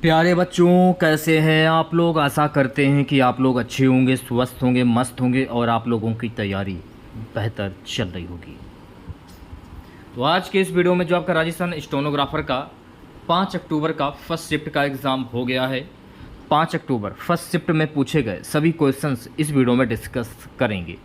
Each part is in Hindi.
प्यारे बच्चों, कैसे हैं आप लोग। आशा करते हैं कि आप लोग अच्छे होंगे, स्वस्थ होंगे, मस्त होंगे और आप लोगों की तैयारी बेहतर चल रही होगी। तो आज के इस वीडियो में जो आपका राजस्थान स्टेनोग्राफर का 5 अक्टूबर का फर्स्ट शिफ्ट का एग्ज़ाम हो गया है। 5 अक्टूबर फर्स्ट शिफ्ट में पूछे गए सभी क्वेश्चंस इस वीडियो में डिस्कस करेंगे।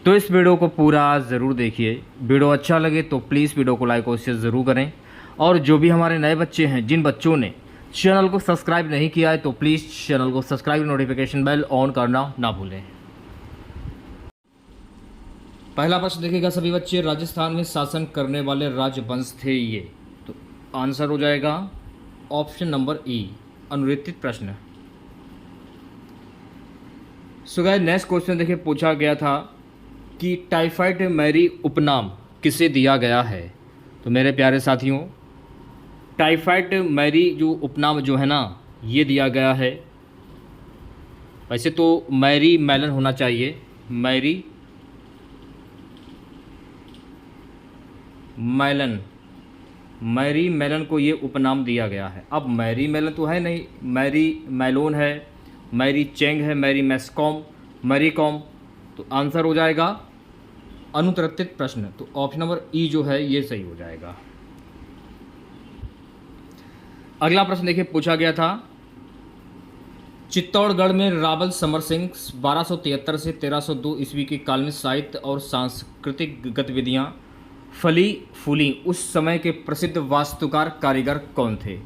तो इस वीडियो को पूरा ज़रूर देखिए। वीडियो अच्छा लगे तो प्लीज़ वीडियो को लाइक और शेयर ज़रूर करें। और जो भी हमारे नए बच्चे हैं, जिन बच्चों ने चैनल को सब्सक्राइब नहीं किया है, तो प्लीज़ चैनल को सब्सक्राइब, नोटिफिकेशन बेल ऑन करना ना भूलें। पहला प्रश्न देखिएगा सभी बच्चे, राजस्थान में शासन करने वाले राजवंश थे ये। तो आंसर हो जाएगा ऑप्शन नंबर ई, अनुरेखित प्रश्न। सो गाइस, नेक्स्ट क्वेश्चन देखिए, पूछा गया था कि टाइफाइड मैरी उपनाम किसे दिया गया है। तो मेरे प्यारे साथियों, टाइफाइड मैरी जो उपनाम जो है ना, ये दिया गया है। वैसे तो मैरी मेलन होना चाहिए, मैरी मेलन, मैरी मेलन को ये उपनाम दिया गया है। अब मैरी मेलन तो है नहीं, मैरी मेलोन है, मैरी चेंग है, मैरी मैस्कॉम, मैरी कॉम। तो आंसर हो जाएगा अनुत्तरित प्रश्न। तो ऑप्शन नंबर ई जो है ये सही हो जाएगा। अगला प्रश्न देखिए, पूछा गया था चित्तौड़गढ़ में रावल समर सिंह 1273 से 1302 ईस्वी के काल में साहित्य और सांस्कृतिक गतिविधियां फली फूली उस समय के प्रसिद्ध वास्तुकार कारीगर कौन थे।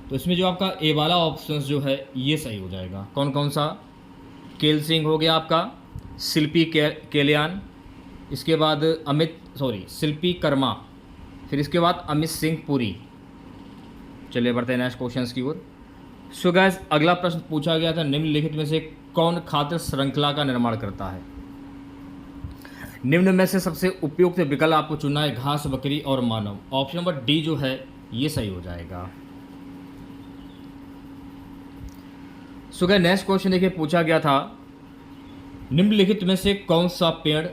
तो इसमें जो आपका ए वाला ऑप्शन जो है ये सही हो जाएगा। कौन कौन सा? केल सिंह हो गया आपका, शिल्पी केलियान, इसके बाद शिल्पी कर्मा, फिर इसके बाद अमित सिंह पुरी। चलिए बढ़ते हैं नेक्स्ट क्वेश्चन की ओर। सो गाइस, अगला प्रश्न पूछा गया था, निम्नलिखित में से कौन खाद्य श्रृंखला का निर्माण करता है। निम्न में से सबसे उपयुक्त विकल्प आपको चुनना है, घास, बकरी और मानव। ऑप्शन नंबर डी जो है ये सही हो जाएगा। सो गाइस, नेक्स्ट क्वेश्चन देखिए, पूछा गया था निम्नलिखित में से कौन सा पेड़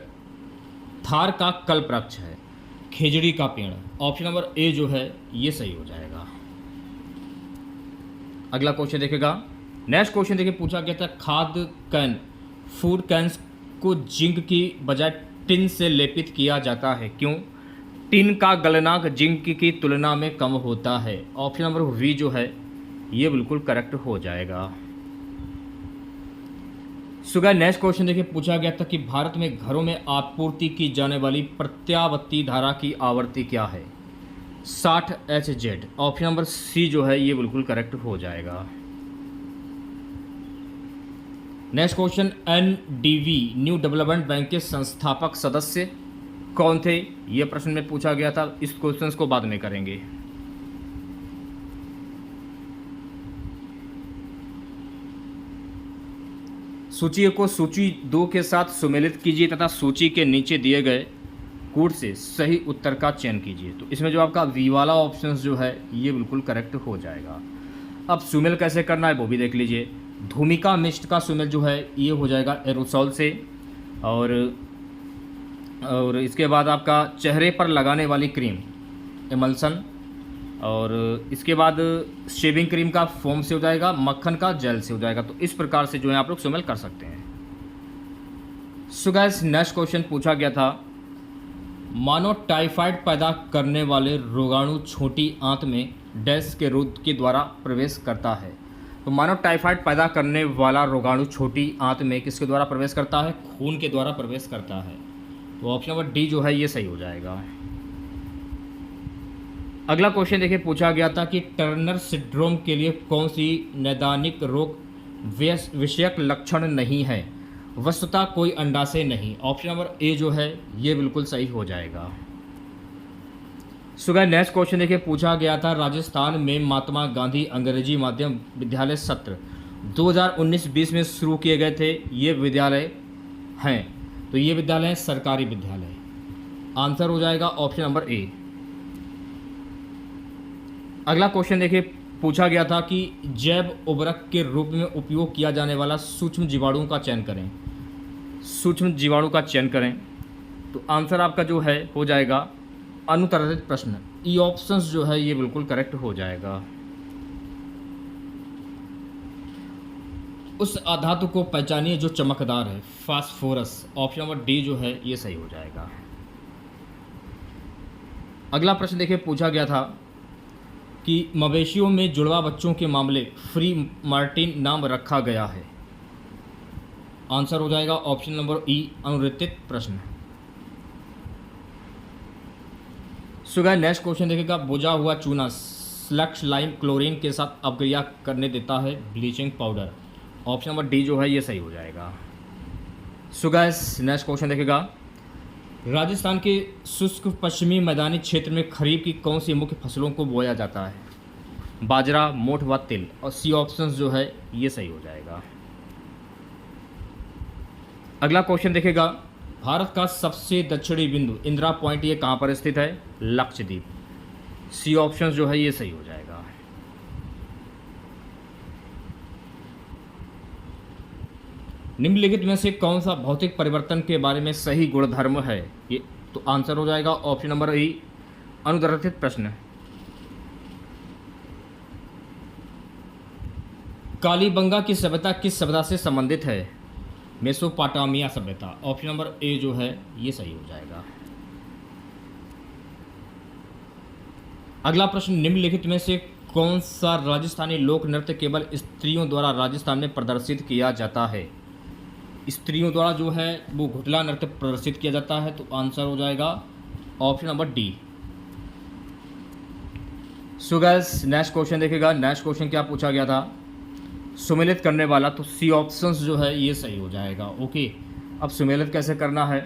थार का कल्प वृक्ष है। खेजड़ी का पेड़। ऑप्शन नंबर ए जो है ये सही हो जाएगा। अगला क्वेश्चन देखेगा, नेक्स्ट क्वेश्चन देखिए, पूछा गया था खाद्य कैन, फूड कैंस को जिंक की बजाय टिन से लेपित किया जाता है, क्यों? टिन का गलनांक जिंक की तुलना में कम होता है। ऑप्शन नंबर वी जो है ये बिल्कुल करेक्ट हो जाएगा। सुगा, नेक्स्ट क्वेश्चन देखिए, पूछा गया था कि भारत में घरों में आपूर्ति की जाने वाली प्रत्यावर्ती धारा की आवृत्ति क्या है। 60 Hz। ऑप्शन नंबर सी जो है ये बिल्कुल करेक्ट हो जाएगा। Next question, NDB new development bank के संस्थापक सदस्य कौन थे, ये प्रश्न में पूछा गया था। इस क्वेश्चन को बाद में करेंगे। सूची को सूची 2 के साथ सुमेलित कीजिए तथा सूची के नीचे दिए गए कूट से सही उत्तर का चयन कीजिए। तो इसमें जो आपका वी वाला ऑप्शन जो है ये बिल्कुल करेक्ट हो जाएगा। अब सुमेल कैसे करना है वो भी देख लीजिए। धूमिका मिस्ट का सुमेल जो है ये हो जाएगा एरोसॉल से, और इसके बाद आपका चेहरे पर लगाने वाली क्रीम एमल्सन, और इसके बाद शेविंग क्रीम का फोम से हो जाएगा, मक्खन का जेल से हो जाएगा। तो इस प्रकार से जो है आप लोग सुमेल कर सकते हैं। सो गाइस, नेक्स्ट क्वेश्चन पूछा गया था मानो टाइफाइड पैदा करने वाले रोगाणु छोटी आंत में डैश के रोग के द्वारा प्रवेश करता है। तो मानो टाइफाइड पैदा करने वाला रोगाणु छोटी आंत में किसके द्वारा प्रवेश करता है? खून के द्वारा प्रवेश करता है। तो ऑप्शन नंबर डी जो है ये सही हो जाएगा। अगला क्वेश्चन देखिए, पूछा गया था कि टर्नर सिंड्रोम के लिए कौन सी नैदानिक रोग विषयक लक्षण नहीं है। वस्तुतः कोई अंडाशय नहीं। ऑप्शन नंबर ए जो है ये बिल्कुल सही हो जाएगा। सो गाइस, नेक्स्ट क्वेश्चन देखिए, पूछा गया था राजस्थान में महात्मा गांधी अंग्रेजी माध्यम विद्यालय सत्र 2019-20 में शुरू किए गए थे। ये विद्यालय हैं, तो ये विद्यालय हैं सरकारी विद्यालय। आंसर हो जाएगा ऑप्शन नंबर ए। अगला क्वेश्चन देखिए, पूछा गया था कि जैव उर्वरक के रूप में उपयोग किया जाने वाला सूक्ष्म जीवाणुओं का चयन करें। सूक्ष्म जीवाणु का चयन करें। तो आंसर आपका जो है हो जाएगा अनुत्तरित प्रश्न। ई ऑप्शंस जो है ये बिल्कुल करेक्ट हो जाएगा। उस धातु को पहचानिए जो चमकदार है, फास्फोरस। ऑप्शन नंबर डी जो है ये सही हो जाएगा। अगला प्रश्न देखिए, पूछा गया था कि मवेशियों में जुड़वा बच्चों के मामले फ्री मार्टिन नाम रखा गया है। आंसर हो जाएगा ऑप्शन नंबर ई, अनुरेतित प्रश्न। सुगा नेक्स्ट क्वेश्चन देखेगा, बुझा हुआ चूना स्लक्स लाइम क्लोरीन के साथ अपक्रिया करने देता है bleaching powder. Option number D जो है ये सही हो जाएगा। सुगा नेक्स्ट क्वेश्चन देखेगा, राजस्थान के शुष्क पश्चिमी मैदानी क्षेत्र में खरीफ की कौन सी मुख्य फसलों को बोया जाता है? बाजरा, मोठ व तिल। और सी ऑप्शन जो है ये सही हो जाएगा। अगला क्वेश्चन देखेगा, भारत का सबसे दक्षिणी बिंदु इंदिरा पॉइंट ये कहाँ पर स्थित है? लक्षद्वीप। सी ऑप्शन जो है ये सही हो जाएगा। निम्नलिखित में से कौन सा भौतिक परिवर्तन के बारे में सही गुणधर्म है? ये तो आंसर हो जाएगा ऑप्शन नंबर ई, अनुदर्शित प्रश्न। कालीबंगा की सभ्यता किस सभ्यता से संबंधित है? मेसोपोटामिया सभ्यता। ऑप्शन नंबर ए जो है ये सही हो जाएगा। अगला प्रश्न, निम्नलिखित में से कौन सा राजस्थानी लोक नृत्य केवल स्त्रियों द्वारा राजस्थान में प्रदर्शित किया जाता है? स्त्रियों द्वारा जो है वो घुटला नृत्य प्रदर्शित किया जाता है। तो आंसर हो जाएगा option number D. So guys next question देखेगा, नेक्स्ट क्वेश्चन क्या पूछा गया था? सुमेलित करने वाला। तो सी ऑप्शन जो है ये सही हो जाएगा। ओके, अब सुमेलित कैसे करना है?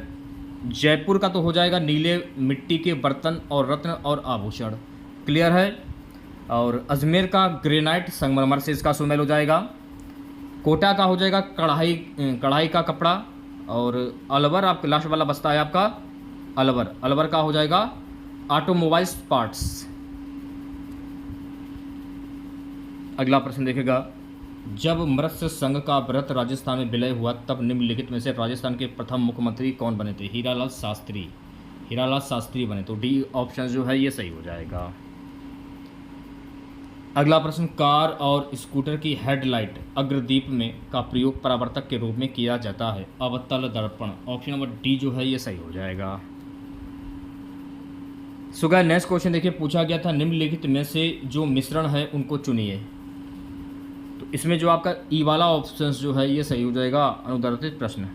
जयपुर का तो हो जाएगा नीले मिट्टी के बर्तन और रत्न और आभूषण, क्लियर है। और अजमेर का ग्रेनाइट संगमरमर से इसका सुमेल हो जाएगा। कोटा का हो जाएगा कढ़ाई का कपड़ा। और अलवर, आपका लास्ट वाला बस्ता है आपका अलवर का हो जाएगा ऑटोमोबाइल्स पार्ट्स। अगला प्रश्न देखेगा, जब मत्स्य संघ का व्रत राजस्थान में विलय हुआ तब निम्नलिखित में से राजस्थान के प्रथम मुख्यमंत्री कौन बने थे? हीरालाल शास्त्री बने। तो डी ऑप्शन जो है ये सही हो जाएगा। अगला प्रश्न, कार और स्कूटर की हेडलाइट अग्रदीप में का प्रयोग परावर्तक के रूप में किया जाता है? अवतल दर्पण। ऑप्शन नंबर डी जो है ये सही हो जाएगा। सो गाइस नेक्स्ट क्वेश्चन देखिए, पूछा गया था निम्नलिखित में से जो मिश्रण है उनको चुनिए। तो इसमें जो आपका ई वाला ऑप्शन जो है ये सही हो जाएगा, अनुदर्शित प्रश्न।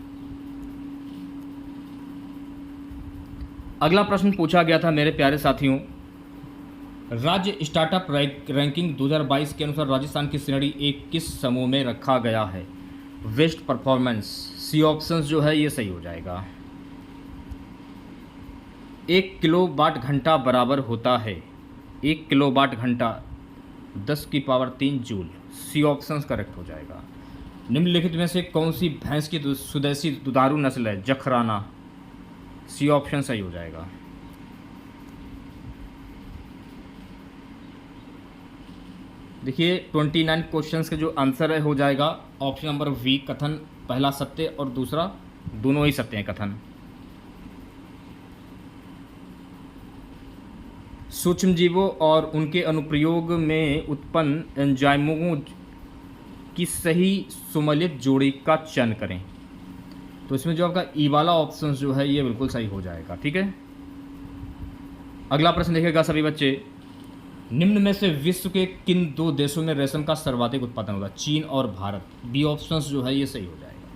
अगला प्रश्न पूछा गया था मेरे प्यारे साथियों, राज्य स्टार्टअप रैंकिंग 2022 के अनुसार राजस्थान की श्रेणी एक किस समूह में रखा गया है? Waste performance. सी ऑप्शन जो है ये सही हो जाएगा। 1 किलोवाट घंटा बराबर होता है 1 किलोवाट घंटा 10⁻³ जूल। सी ऑप्शन करेक्ट हो जाएगा। निम्नलिखित में से कौन सी भैंस की स्वदेशी दुधारू नस्ल है? जखराना। सी ऑप्शन सही हो जाएगा। देखिए 29 क्वेश्चंस के जो आंसर है हो जाएगा ऑप्शन नंबर वी, कथन। पहला सत्य और दूसरा दोनों ही सत्य हैं कथन। सूक्ष्म जीवों और उनके अनुप्रयोग में उत्पन्न एंजाइमों की सही सुमेलित जोड़ी का चयन करें। तो इसमें जो आपका ई वाला ऑप्शन जो है ये बिल्कुल सही हो जाएगा। ठीक है, अगला प्रश्न देखेगा सभी बच्चे, निम्न में से विश्व के किन 2 देशों में रेशम का सर्वाधिक उत्पादन होगा? चीन और भारत। बी ऑप्शन जो है ये सही हो जाएगा।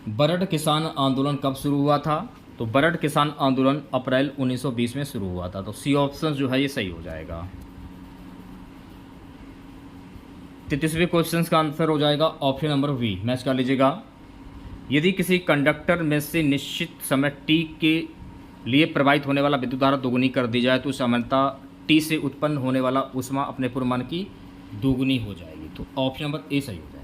बरड किसान आंदोलन कब शुरू हुआ था? तो बरड किसान आंदोलन अप्रैल 1920 में शुरू हुआ था। तो सी ऑप्शन जो है ये सही हो जाएगा। 33वें क्वेश्चन का आंसर हो जाएगा ऑप्शन नंबर वी, मैच कर लीजिएगा। यदि किसी कंडक्टर में से निश्चित समय टी के लिए प्रवाहित होने वाला विद्युत धारा दोगुनी कर दी जाए तो सामान्यतः टी से उत्पन्न होने वाला ऊष्मा अपने पूर्व मान की दोगुनी हो जाएगी। तो ऑप्शन नंबर ए सही हो जाएगा।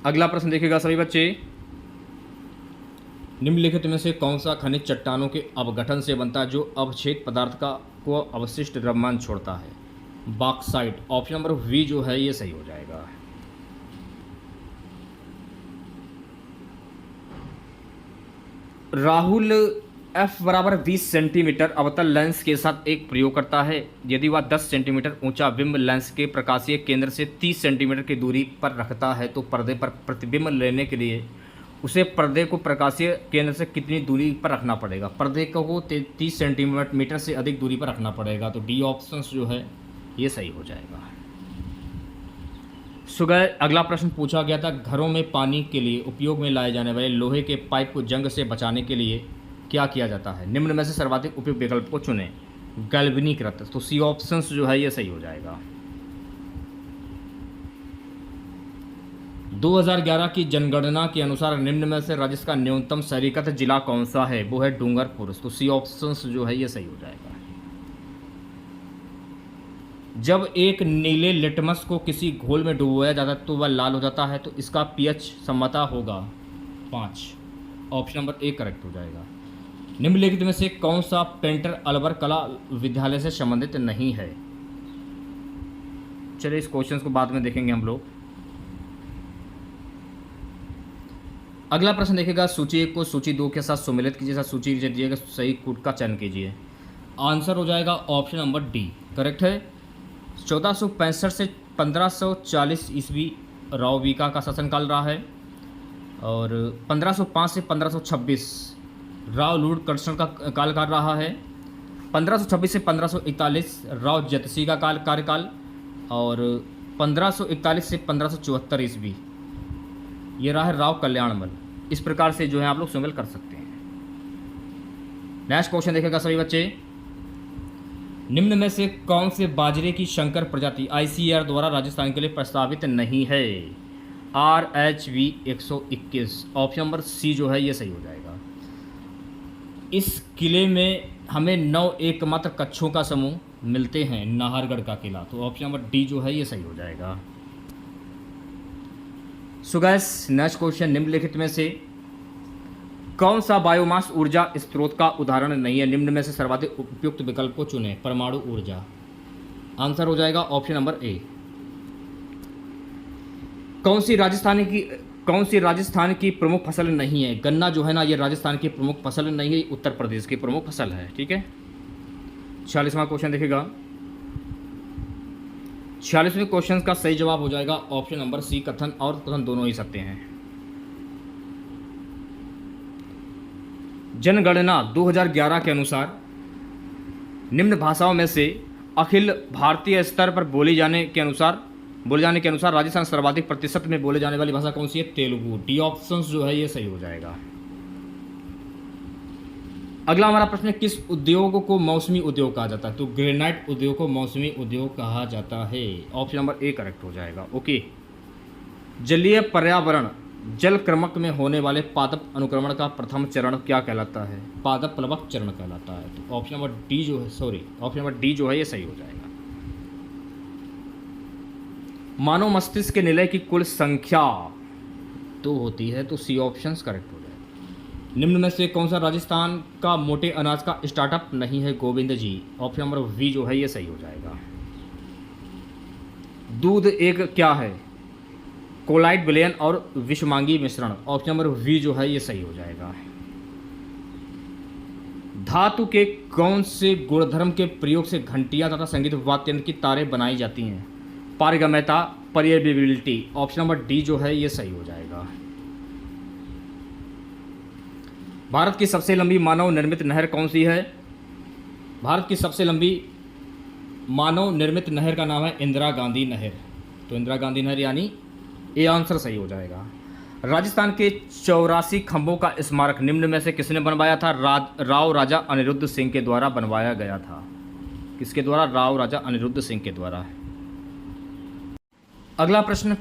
अगला प्रश्न देखिएगा सभी बच्चे, निम्नलिखित में से कौन सा खनिज चट्टानों के अपघटन से बनता है जो अवक्षेप पदार्थ को अवशिष्ट द्रव्यमान छोड़ता है? बॉक्साइट। ऑप्शन नंबर वी जो है ये सही हो जाएगा। राहुल एफ बराबर 20 सेंटीमीटर अवतल लेंस के साथ एक प्रयोग करता है। यदि वह 10 सेंटीमीटर ऊंचा बिंब लेंस के प्रकाशीय केंद्र से 30 सेंटीमीटर की दूरी पर रखता है तो पर्दे पर प्रतिबिंब लेने के लिए उसे पर्दे को प्रकाशीय केंद्र से कितनी दूरी पर रखना पड़ेगा? पर्दे को 30 सेंटीमीटर से अधिक दूरी पर रखना पड़ेगा। तो डी ऑप्शन जो है ये सही हो जाएगा। सुगह अगला प्रश्न पूछा गया था, घरों में पानी के लिए उपयोग में लाए जाने वाले लोहे के पाइप को जंग से बचाने के लिए क्या किया जाता है? निम्न में से सर्वाधिक उपयुक्त विकल्प को चुनें। गैल्वेनीकृत, तो सी ऑप्शन जो है ये सही हो जाएगा। 2011 की जनगणना के अनुसार निम्न में से राज्य का न्यूनतम शहरीकृत जिला कौन सा है? वो है डूंगरपुर, तो सी ऑप्शन जो है ये सही हो जाएगा। जब एक नीले लिटमस को किसी घोल में डुबोया जाता है तो वह लाल हो जाता है, तो इसका पीएच समता होगा 5। ऑप्शन नंबर ए करेक्ट हो जाएगा। निम्नलिखित में से कौन सा पेंटर अलवर कला विद्यालय से संबंधित नहीं है? चलिए इस क्वेश्चन को बाद में देखेंगे हम लोग। अगला प्रश्न देखेगा, सूची 1 को सूची 2 के साथ सम्मिलित कीजिए, सूची दीजिएगा, सही कूट का चयन कीजिए। आंसर हो जाएगा ऑप्शन नंबर डी करेक्ट है। 1465 से 1540 ईस्वी राव वीका का शासनकाल रहा है और 1505 से 1526 राव लूड कर्सन का कार्यकाल रहा है। 1526 से 1541 राव जयसिंह का कार्यकाल और 1541 से 1574 ईस्वी ये रहा है राव कल्याणमल। इस प्रकार से जो है आप लोग शामिल कर सकते हैं। नेक्स्ट क्वेश्चन देखेगा सभी बच्चे, निम्न में से कौन से बाजरे की संकर प्रजाति ICAR द्वारा राजस्थान के लिए प्रस्तावित नहीं है? RHV 121, ऑप्शन नंबर सी जो है ये सही हो जाएगा। इस किले में हमें 9 एकमात्र कच्छों का समूह मिलते हैं, नाहरगढ़ का किला, तो ऑप्शन नंबर डी जो है ये सही हो जाएगा। सो गाइस नेक्स्ट क्वेश्चन, निम्नलिखित में से कौन सा बायोमास ऊर्जा स्रोत का उदाहरण नहीं है? निम्न में से सर्वाधिक उपयुक्त विकल्प को चुनें। परमाणु ऊर्जा, आंसर हो जाएगा ऑप्शन नंबर ए। कौन सी राजस्थान की प्रमुख फसल नहीं है? गन्ना जो है ना ये राजस्थान की प्रमुख फसल नहीं है, उत्तर प्रदेश की प्रमुख फसल है। ठीक है, 46वां क्वेश्चन देखेगा। 46वें क्वेश्चन का सही जवाब हो जाएगा ऑप्शन नंबर सी, कथन और कथन दोनों ही सत्य हैं। जनगणना 2011 के अनुसार निम्न भाषाओं में से अखिल भारतीय स्तर पर बोले जाने के अनुसार राजस्थान सर्वाधिक प्रतिशत में बोले जाने वाली भाषा कौन सी है? तेलुगु, डी ऑप्शन जो है ये सही हो जाएगा। अगला हमारा प्रश्न है, किस उद्योग को मौसमी उद्योग कहा जाता है? तो ग्रेनाइट उद्योग को मौसमी उद्योग कहा जाता है, ऑप्शन नंबर ए करेक्ट हो जाएगा। ओके, जलीय पर्यावरण जल क्रमक में होने वाले पादप अनुक्रमण का प्रथम चरण क्या कहलाता है? पादप प्लवक चरण कहलाता है, तो ऑप्शन नंबर डी जो है ये सही हो जाएगा। मानव मस्तिष्क के निलय की कुल संख्या 2 होती है, तो सी ऑप्शन करेक्ट हो जाएगा। निम्न में से कौन सा राजस्थान का मोटे अनाज का स्टार्टअप नहीं है? गोविंद जी, ऑप्शन नंबर वी जो है ये सही हो जाएगा। दूध एक क्या है? कोलाइड विलयन और विषमांगी मिश्रण, ऑप्शन नंबर वी जो है ये सही हो जाएगा। धातु के कौन से गुणधर्म के प्रयोग से घंटियां तथा संगीत वाद्य यंत्र की तारें बनाई जाती हैं? पारगम्यता, परमेबिलिटी, ऑप्शन नंबर डी जो है ये सही हो जाएगा। भारत की सबसे लंबी मानव निर्मित नहर कौन सी है? भारत की सबसे लंबी मानव निर्मित नहर का नाम है इंदिरा गांधी नहर, तो इंदिरा गांधी नहर यानी ये आंसर सही हो जाएगा। राजस्थान के 84 खंभों का स्मारक निम्न में से किसने बनवाया था? राव राजा अनिरुद्ध सिंह के द्वारा बनवाया गया था। किसके द्वारा? राव राजा अनिरुद्ध सिंह के द्वारा। अगला प्रश्न,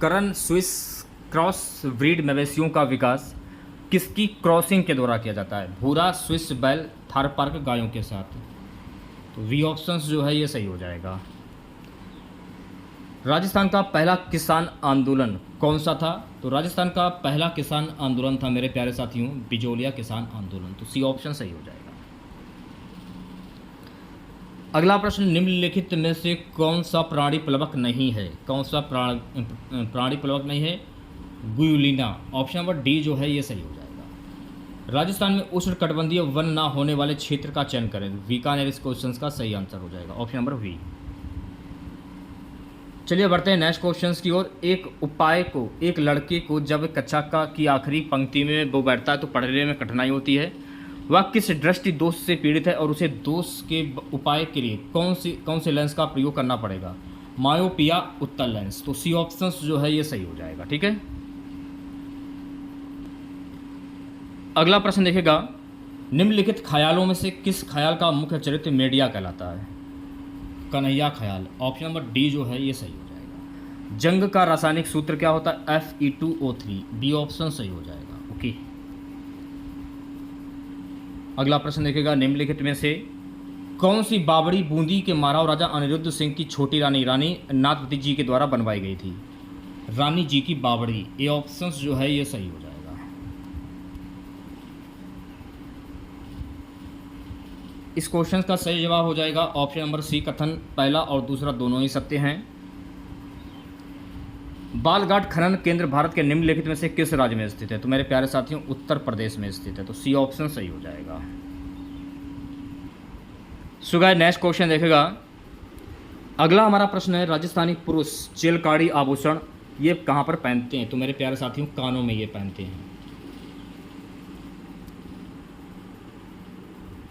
करन स्विस क्रॉस ब्रीड मवेशियों का विकास किसकी क्रॉसिंग के द्वारा किया जाता है? भूरा स्विस बैल थारपार्क गायों के साथ, तो वी ऑप्शन जो है ये सही हो जाएगा। राजस्थान का पहला किसान आंदोलन कौन सा था? तो राजस्थान का पहला किसान आंदोलन था मेरे प्यारे साथियों बिजोलिया किसान आंदोलन, तो सी ऑप्शन सही हो जाएगा। अगला प्रश्न, निम्नलिखित में से कौन सा प्राणी प्लवक नहीं है? कौन सा प्राणी प्लवक नहीं है? गुयुलिना, ऑप्शन नंबर डी जो है ये सही हो जाएगा। राजस्थान में उष्णकटिबंधीय वन ना होने वाले क्षेत्र का चयन करें। बीकानेर इस क्वेश्चन का सही आंसर हो जाएगा, ऑप्शन नंबर वी। चलिए बढ़ते हैं नेक्स्ट क्वेश्चंस की ओर। एक लड़के को जब कक्षा की आखिरी पंक्ति में वो बैठता है तो पढ़ने में कठिनाई होती है। वह किस दृष्टि दोष से पीड़ित है और उसे दोष के उपाय के लिए कौन से लेंस का प्रयोग करना पड़ेगा? मायोपिया, उत्तल लेंस। तो सी ऑप्शन जो है ये सही हो जाएगा। ठीक है, अगला प्रश्न देखेगा, निम्नलिखित ख्यालों में से किस ख्याल का मुख्य चरित्र मेडिया कहलाता है? कन्हैया ख्याल, ऑप्शन नंबर डी जो है ये सही हो जाएगा। जंग का रासायनिक सूत्र क्या होता है? Fe2O3, बी ऑप्शन सही हो जाएगा। ओके, अगला प्रश्न देखेगा, निम्नलिखित में से कौन सी बावड़ी बूंदी के महाराव राजा अनिरुद्ध सिंह की छोटी रानी नाथवती जी के द्वारा बनवाई गई थी? रानी जी की बावड़ी, ए ऑप्शन जो है ये सही हो जाएगा। इस क्वेश्चन का सही जवाब हो जाएगा ऑप्शन नंबर सी, कथन पहला और दूसरा दोनों ही सत्य हैं। बालघाट खनन केंद्र भारत के निम्नलिखित में से किस राज्य में स्थित है? तो मेरे प्यारे साथियों उत्तर प्रदेश में स्थित है, तो सी ऑप्शन सही हो जाएगा। सो गाइस नेक्स्ट क्वेश्चन देखेगा, अगला हमारा प्रश्न है, राजस्थानी पुरुष चिलकारी आभूषण ये कहाँ पर पहनते हैं? तो मेरे प्यारे साथियों कानों में ये पहनते हैं।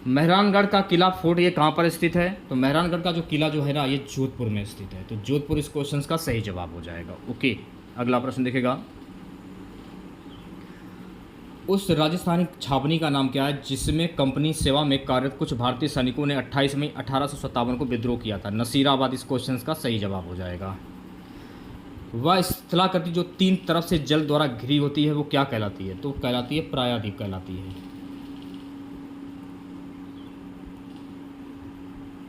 मेहरानगढ़ का किला फोर्ट ये कहाँ पर स्थित है? तो मेहरानगढ़ का जो किला जो है ना ये जोधपुर में स्थित है, तो जोधपुर इस क्वेश्चन का सही जवाब हो जाएगा। ओके, अगला प्रश्न देखेगा, उस राजस्थानी छावनी का नाम क्या है जिसमें कंपनी सेवा में कार्यरत कुछ भारतीय सैनिकों ने 28 मई 1857 को विद्रोह किया था? नसीराबाद इस क्वेश्चन का सही जवाब हो जाएगा। वह स्थलाकृति जो 3 तरफ से जल द्वारा घिरी होती है वो क्या कहलाती है? तो कहलाती है प्रायद्वीप कहलाती है।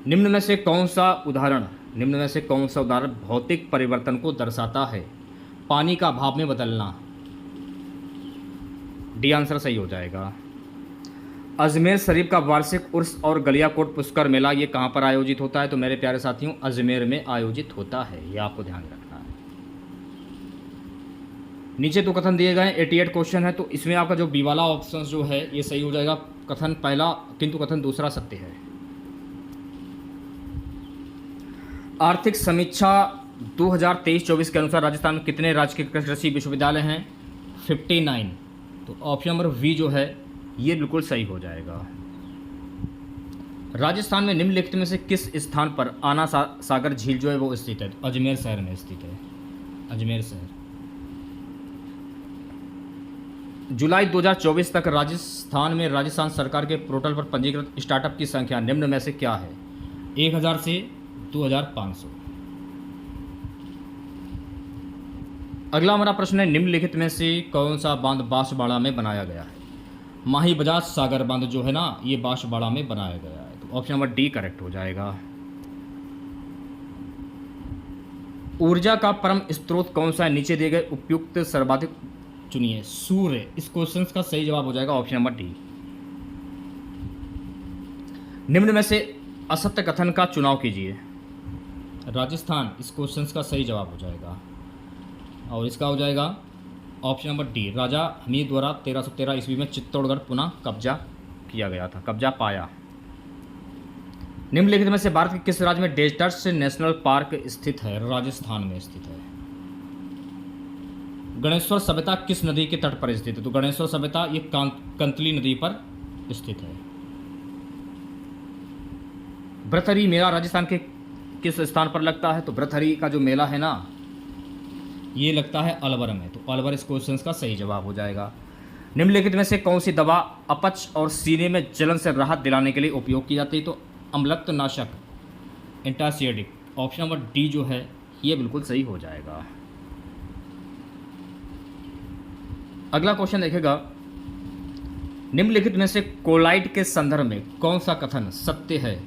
निम्न में से कौन सा उदाहरण भौतिक परिवर्तन को दर्शाता है? पानी का भाप में बदलना, डी आंसर सही हो जाएगा। अजमेर शरीफ का वार्षिक उर्स और गलियाकोट पुष्कर मेला ये कहाँ पर आयोजित होता है? तो मेरे प्यारे साथियों अजमेर में आयोजित होता है, ये आपको ध्यान रखना है। नीचे तो कथन दिए गए 88 क्वेश्चन है, तो इसमें आपका जो बी वाला ऑप्शन जो है ये सही हो जाएगा। कथन पहला किंतु कथन दूसरा सत्य है। आर्थिक समीक्षा 2023-24 के अनुसार राजस्थान में कितने राजकीय कृषि विश्वविद्यालय हैं? 59, तो ऑप्शन नंबर वी जो है ये बिल्कुल सही हो जाएगा। राजस्थान में निम्नलिखित में से किस स्थान पर आना सागर झील जो है वो स्थित है? तो अजमेर शहर में स्थित है, अजमेर शहर। जुलाई 2024 तक राजस्थान में राजस्थान सरकार के पोर्टल पर पंजीकृत स्टार्टअप की संख्या निम्न में से क्या है? 1000 से 2500। अगला हमारा प्रश्न है, निम्नलिखित में से कौन सा बांध बांसवाड़ा में बनाया गया है? माही बजाज सागर बांध जो है ना ये बांसवाड़ा में बनाया गया है, तो ऑप्शन नंबर डी करेक्ट हो जाएगा। ऊर्जा का परम स्रोत कौन सा है? नीचे दिए गए उपयुक्त सर्वाधिक चुनिए। सूर्य इस क्वेश्चन का सही जवाब हो जाएगा, ऑप्शन नंबर डी। निम्न में से असत्य कथन का चुनाव कीजिए। राजस्थान इस क्वेश्चन का सही जवाब हो जाएगा और इसका हो जाएगा ऑप्शन नंबर डी। राजा हमीद द्वारा 1313 ईस्वी में चित्तौड़गढ़ पुनः कब्जा किया गया था, कब्जा पाया। निम्नलिखित में से भारत के किस राज्य में डेजर्ट्स नेशनल पार्क स्थित है? राजस्थान में स्थित है। गणेश्वर सभ्यता किस नदी के तट पर स्थित है? तो गणेश्वर सभ्यता ये कंतली नदी पर स्थित है। भ्रतहरी मेला राजस्थान के किस स्थान पर लगता है? तो भ्रतहरी का जो मेला है ना ये लगता है अलवर में, तो अलवर इस क्वेश्चन का सही जवाब हो जाएगा। निम्नलिखित में से कौन सी दवा अपच और सीने में जलन से राहत दिलाने के लिए उपयोग की जाती है? तो अम्लत्वनाशक, एंटासिडिक, ऑप्शन नंबर डी जो है ये बिल्कुल सही हो जाएगा। अगला क्वेश्चन देखेगा, निम्नलिखित में से कोलाइड के संदर्भ में कौन सा कथन सत्य है?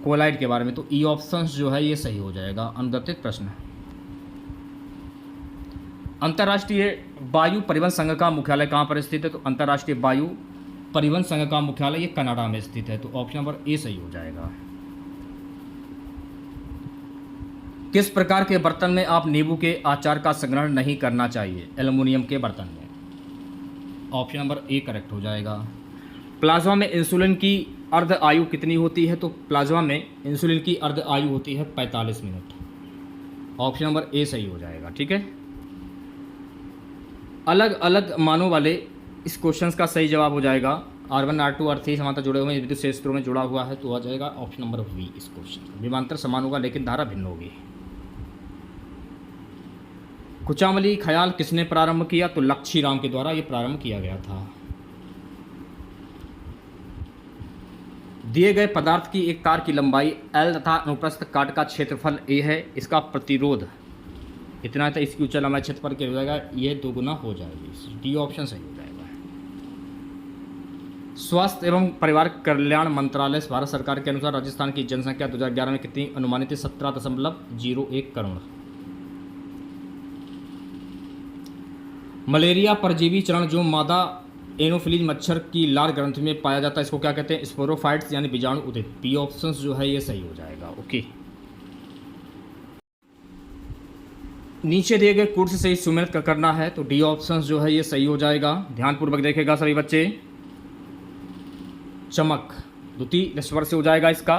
कोलाइड के बारे में, तो ई ऑप्शन जो है ये सही हो जाएगा। अनुदत्तित प्रश्न। अंतर्राष्ट्रीय वायु परिवहन संघ का मुख्यालय कहाँ पर स्थित है? तो अंतर्राष्ट्रीय वायु परिवहन संघ का मुख्यालय ये कनाडा में स्थित है, तो ऑप्शन नंबर ए सही हो जाएगा। किस प्रकार के बर्तन में आप नींबू के अचार का संग्रहण नहीं करना चाहिए? एल्युमिनियम के बर्तन में। ऑप्शन नंबर ए करेक्ट हो जाएगा। प्लाज्मा में इंसुलिन की अर्ध आयु कितनी होती है? तो प्लाज्मा में इंसुलिन की अर्ध आयु होती है 45 मिनट। ऑप्शन नंबर ए सही हो जाएगा। ठीक है, अलग अलग मानों वाले इस क्वेश्चन का सही जवाब हो जाएगा R1 R2 R3 समांतर जुड़े हुए विद्युत क्षेत्रों में जुड़ा हुआ है, तो आ जाएगा ऑप्शन नंबर बी इस क्वेश्चन। विमांतर समान होगा लेकिन धारा भिन्न होगी। कुचामली ख्याल किसने प्रारंभ किया? तो लक्षी राम के द्वारा ये प्रारंभ किया गया था। दिए गए पदार्थ की एक तार की लंबाई L तथा अनुप्रस्थ काट का क्षेत्रफल A है, इसका प्रतिरोध इतना था, इसकी ऊंचाई लंबाई क्षेत्रफल क्या हो जाएगा? ये दोगुना हो जाएगी। डी ऑप्शन सही हो जाएगा। स्वास्थ्य एवं परिवार कल्याण मंत्रालय भारत सरकार के अनुसार राजस्थान की जनसंख्या 2011 में कितनी अनुमानित है? 17.01 करोड़। मलेरिया परजीवी चरण जो मादा एनोफिलीज मच्छर की लार ग्रंथि में पाया जाता है, इसको क्या कहते हैं? स्पोरोफाइट्स यानी बीजाणु उदित। बी ऑप्शन जो है ये सही हो जाएगा। ओके, नीचे दिए गए कोड से सही सुमेलित करना है, तो डी ऑप्शन जो है ये सही हो जाएगा। ध्यानपूर्वक देखेगा सभी बच्चे। चमक द्वितीय स्वर से हो जाएगा इसका,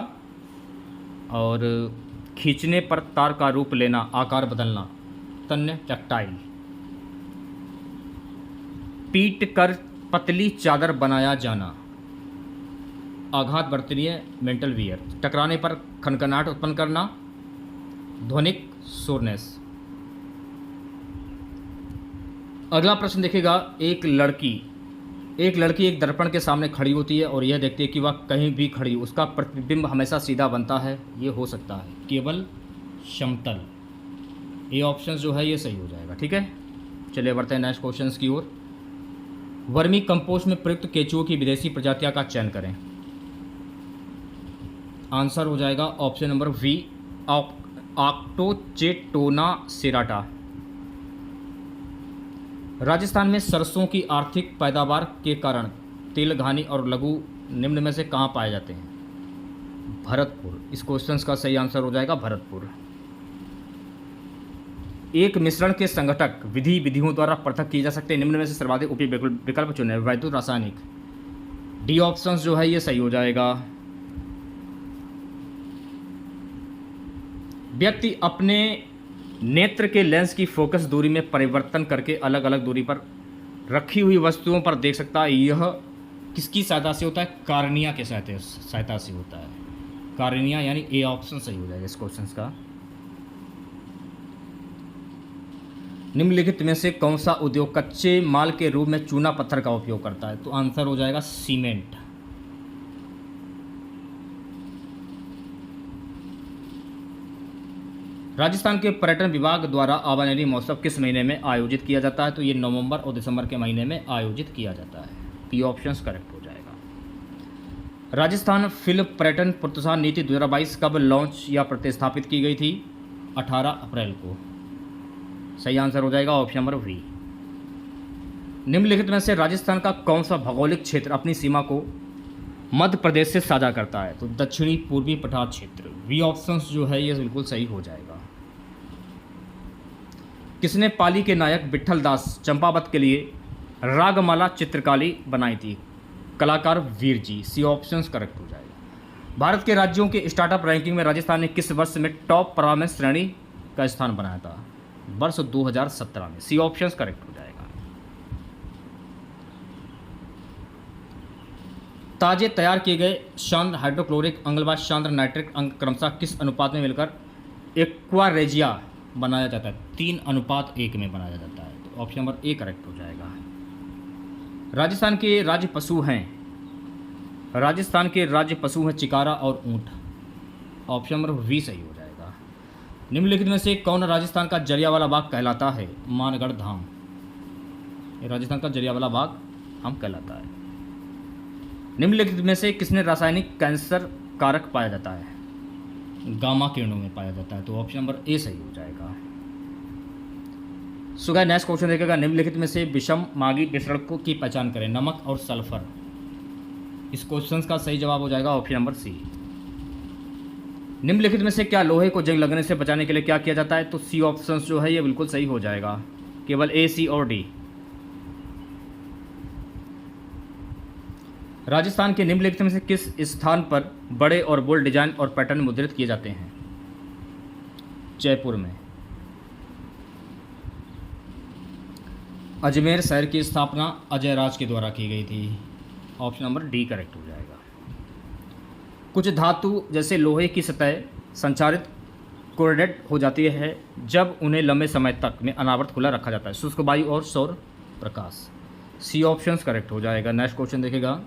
और खींचने पर तार का रूप लेना, आकार बदलना, तन्य टैक्टाइल। पीट कर पतली चादर बनाया जाना, आघात वर्तनीय मेंटल वियर। टकराने पर खनखनाहट उत्पन्न करना, ध्वनिक सोरनेस। अगला प्रश्न देखिएगा। एक लड़की एक दर्पण के सामने खड़ी होती है और यह देखती है कि वह कहीं भी खड़ी, उसका प्रतिबिंब हमेशा सीधा बनता है। ये हो सकता है केवल समतल। ये ऑप्शन जो है ये सही हो जाएगा। ठीक है, चलिए बढ़ते हैं नेक्स्ट क्वेश्चन की ओर। वर्मी कंपोस्ट में प्रयुक्त केंचुओं की विदेशी प्रजातियां का चयन करें। आंसर हो जाएगा ऑप्शन नंबर वी, ऑक्टोचेटोना सेराटा। राजस्थान में सरसों की आर्थिक पैदावार के कारण तेलघानी और लघु निम्न में से कहाँ पाए जाते हैं? भरतपुर। इस क्वेश्चन का सही आंसर हो जाएगा भरतपुर। एक मिश्रण के संघटक विधियों द्वारा पृथक किए जा सकते हैं, निम्न में से सर्वाधिक उपयोगी विकल्प चुने। वैद्युत रासायनिक। डी ऑप्शन जो है ये सही हो जाएगा। व्यक्ति अपने नेत्र के लेंस की फोकस दूरी में परिवर्तन करके अलग अलग दूरी पर रखी हुई वस्तुओं पर देख सकता है। यह किसकी सहायता से होता है? कार्निया के सहायता से होता है। कार्निया यानी ए ऑप्शन सही हो जाएगा इस क्वेश्चन का। निम्नलिखित में से कौन सा उद्योग कच्चे माल के रूप में चूना पत्थर का उपयोग करता है? तो आंसर हो जाएगा सीमेंट। राजस्थान के पर्यटन विभाग द्वारा आवानेरी महोत्सव किस महीने में आयोजित किया जाता है? तो ये नवंबर और दिसंबर के महीने में आयोजित किया जाता है। पी ऑप्शन करेक्ट हो जाएगा। राजस्थान फिल्म पर्यटन प्रोत्साहन नीति 2022 कब लॉन्च या प्रतिस्थापित की गई थी? 18 अप्रैल को। सही आंसर हो जाएगा ऑप्शन नंबर वी। निम्नलिखित में से राजस्थान का कौन सा भौगोलिक क्षेत्र अपनी सीमा को मध्य प्रदेश से साझा करता है? तो दक्षिणी पूर्वी पठार क्षेत्र। वी ऑप्शन जो है ये बिल्कुल सही हो जाएगा। किसने पाली के नायक विट्ठल दास चंपावत के लिए रागमाला चित्रकारी बनाई थी? कलाकार Veer ji. C option correct हो जाएगा। भारत के राज्यों के स्टार्टअप रैंकिंग में राजस्थान ने किस वर्ष में टॉप परफॉर्मेंस श्रेणी का स्थान बनाया था? वर्ष 2017 में। सी ऑप्शन करेक्ट हो जाएगा। ताजे तैयार किए गए शांद्र हाइड्रोक्लोरिक अम्ल व शांद्र नाइट्रिक अम्ल क्रमशः किस अनुपात में मिलकर एक्वारेजिया बनाया जाता है? 3:1 में बनाया जाता है। तो ऑप्शन नंबर ए करेक्ट हो जाएगा। राजस्थान के राज्य पशु हैं चिकारा और ऊंट। ऑप्शन नंबर वी सही हो जाएगा। निम्नलिखित में से कौन राजस्थान का जलियांवाला बाग कहलाता है? मानगढ़ धाम। ये राजस्थान का जलियांवाला बाग हम कहलाता है। निम्नलिखित में से किसने रासायनिक कैंसर कारक पाया जाता है? गामा किरणों में पाया जाता है। तो ऑप्शन नंबर ए सही हो जाएगा। सो गाइस नेक्स्ट क्वेश्चन देखेगा। निम्नलिखित में से विषम मागी विसरणकों की पहचान करें। नमक और सल्फर। इस क्वेश्चन का सही जवाब हो जाएगा ऑप्शन नंबर सी। निम्नलिखित में से क्या लोहे को जंग लगने से बचाने के लिए क्या किया जाता है? तो सी ऑप्शन जो है ये बिल्कुल सही हो जाएगा। केवल ए, सी और डी। राजस्थान के निम्नलिखित में से किस स्थान पर बड़े और बोल्ड डिजाइन और पैटर्न मुद्रित किए जाते हैं? जयपुर में। अजमेर शहर की स्थापना अजय राज के द्वारा की गई थी। ऑप्शन नंबर डी करेक्ट हो जाएगा। कुछ धातु जैसे लोहे की सतह संचारित कोर्डेड हो जाती है जब उन्हें लंबे समय तक में अनावृत खुला रखा जाता है। शुष्क वायु और सौर प्रकाश। सी ऑप्शन करेक्ट हो जाएगा। नेक्स्ट क्वेश्चन देखेगा,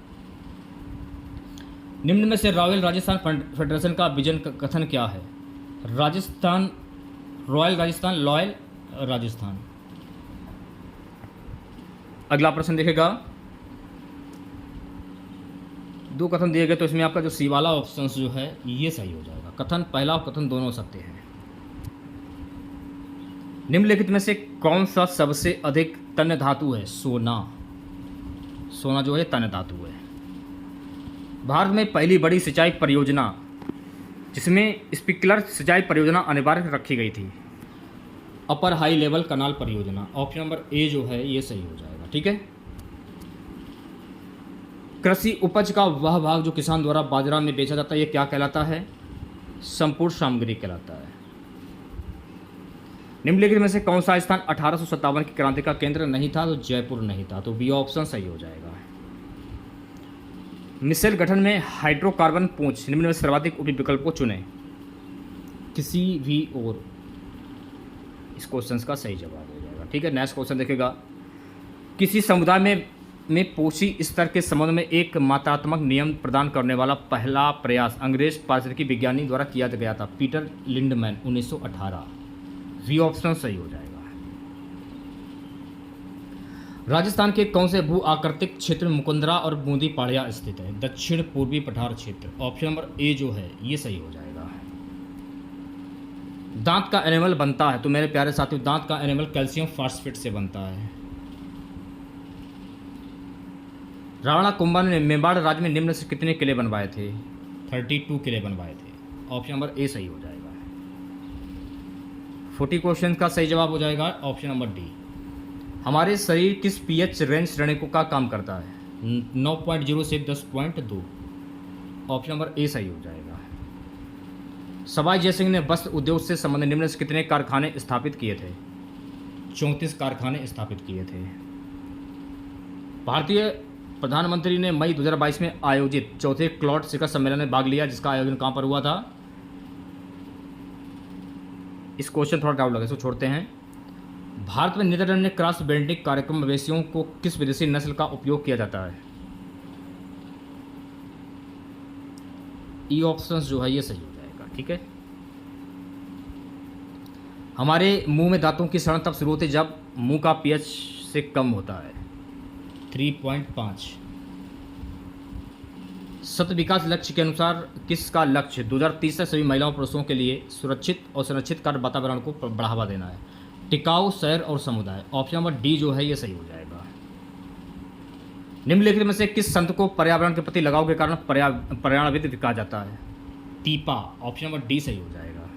निम्न में से रॉयल राजस्थान फेडरेशन का विजन कथन क्या है? Rajasthan royal Rajasthan, loyal Rajasthan. अगला प्रश्न देखेगा, दो कथन दिए गए तो इसमें आपका जो सी वाला ऑप्शन जो है ये सही हो जाएगा। कथन पहला और कथन दोनों हो सकते हैं। निम्नलिखित में से कौन सा सबसे अधिक तन्य धातु है? सोना। सोना जो है तन्य धातु है। भारत में पहली बड़ी सिंचाई परियोजना जिसमें स्प्रिंकलर सिंचाई परियोजना अनिवार्य रखी गई थी? अपर हाई लेवल कनाल परियोजना। ऑप्शन नंबर ए जो है ये सही हो जाएगा। ठीक है। कृषि उपज का वह भाग जो किसान द्वारा बाजार में बेचा जाता है ये क्या कहलाता है? संपूर्ण सामग्री कहलाता है। निम्नलिखित में से कौन सा स्थान 1857 की क्रांति का केंद्र नहीं था? तो जयपुर नहीं था, तो बी ऑप्शन सही हो जाएगा। मिसेल गठन में हाइड्रोकार्बन पूंछ निम्न में सर्वाधिक उपयुक्त विकल्प को चुनें। किसी भी और इस क्वेश्चन का सही जवाब हो जाएगा। ठीक है। नेक्स्ट क्वेश्चन देखेगा, किसी समुदाय में पोषी स्तर के संबंध में एक मात्रात्मक नियम प्रदान करने वाला पहला प्रयास अंग्रेज पारिस्थितिकी विज्ञानी द्वारा किया गया था? Peter Lindeman 1918। वी ऑप्शन सही हो जाएगा। राजस्थान के कौन से भू आकृतिक क्षेत्र में मुकुंदरा और बूंदी पहाड़ियाँ स्थित है? दक्षिण पूर्वी पठार क्षेत्र। ऑप्शन नंबर ए जो है ये सही हो जाएगा। दांत का एनिमल बनता है, तो मेरे प्यारे साथियों दांत का एनिमल कैल्शियम फास्फेट से बनता है। राणा कुंभा ने मेवाड़ राज्य में निम्न से कितने किले बनवाए थे? 32 किले बनवाए थे। ऑप्शन नंबर ए सही हो जाएगा। 40 क्वेश्चन का सही जवाब हो जाएगा ऑप्शन नंबर डी। हमारे शरीर किस पीएच रेंज श्रेणी को का काम करता है? 9.0 से 10.2। ऑप्शन नंबर ए सही हो जाएगा। सवाई जयसिंह ने वस्त्र उद्योग से संबंधित निम्न से कितने कारखाने स्थापित किए थे? 34 कारखाने स्थापित किए थे। भारतीय प्रधानमंत्री ने मई 2022 में आयोजित चौथे क्लॉड शिखर सम्मेलन में भाग लिया, जिसका आयोजन कहाँ पर हुआ था? इस क्वेश्चन थोड़ा डाउट लगा, इसको छोड़ते हैं। भारत में नीदरलैंड में क्रॉस ब्रीडिंग कार्यक्रम मवेशियों को किस विदेशी नस्ल का उपयोग किया जाता है? ई ऑप्शन जो है ये सही हो जाएगा। ठीक है। हमारे मुंह में दांतों की सड़न तब शुरू होती है जब मुंह का पीएच से कम होता है 3.5। सतत विकास लक्ष्य के अनुसार किसका लक्ष्य 2030 तक सभी महिलाओं पुरुषों के लिए सुरक्षित और संरक्षित कार्य वातावरण को बढ़ावा देना है? टिकाऊ शहर और समुदाय। ऑप्शन नंबर डी जो है ये सही हो जाएगा। निम्नलिखित में से किस संत को पर्यावरण के प्रति लगाव के कारण पर्यावरणविद कहा जाता है? पीपा। ऑप्शन नंबर डी सही हो जाएगा।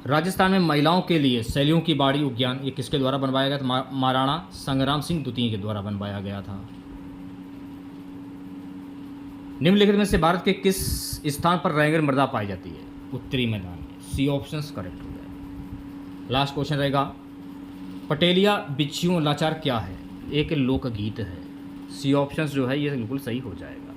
राजस्थान में महिलाओं के लिए शैलियों की बाड़ी उद्यान ये किसके द्वारा बनवाया गया था? महाराणा संग्राम सिंह द्वितीय के द्वारा बनवाया गया था। निम्नलिखित में से भारत के किस स्थान पर रैंगर मृदा पाई जाती है? उत्तरी मैदान में। सी ऑप्शन करेक्ट हो जाएगा। लास्ट क्वेश्चन रहेगा, पटेलिया बिच्छुओं लाचार क्या है? एक लोकगीत है। सी ऑप्शन जो है ये बिल्कुल सही हो जाएगा।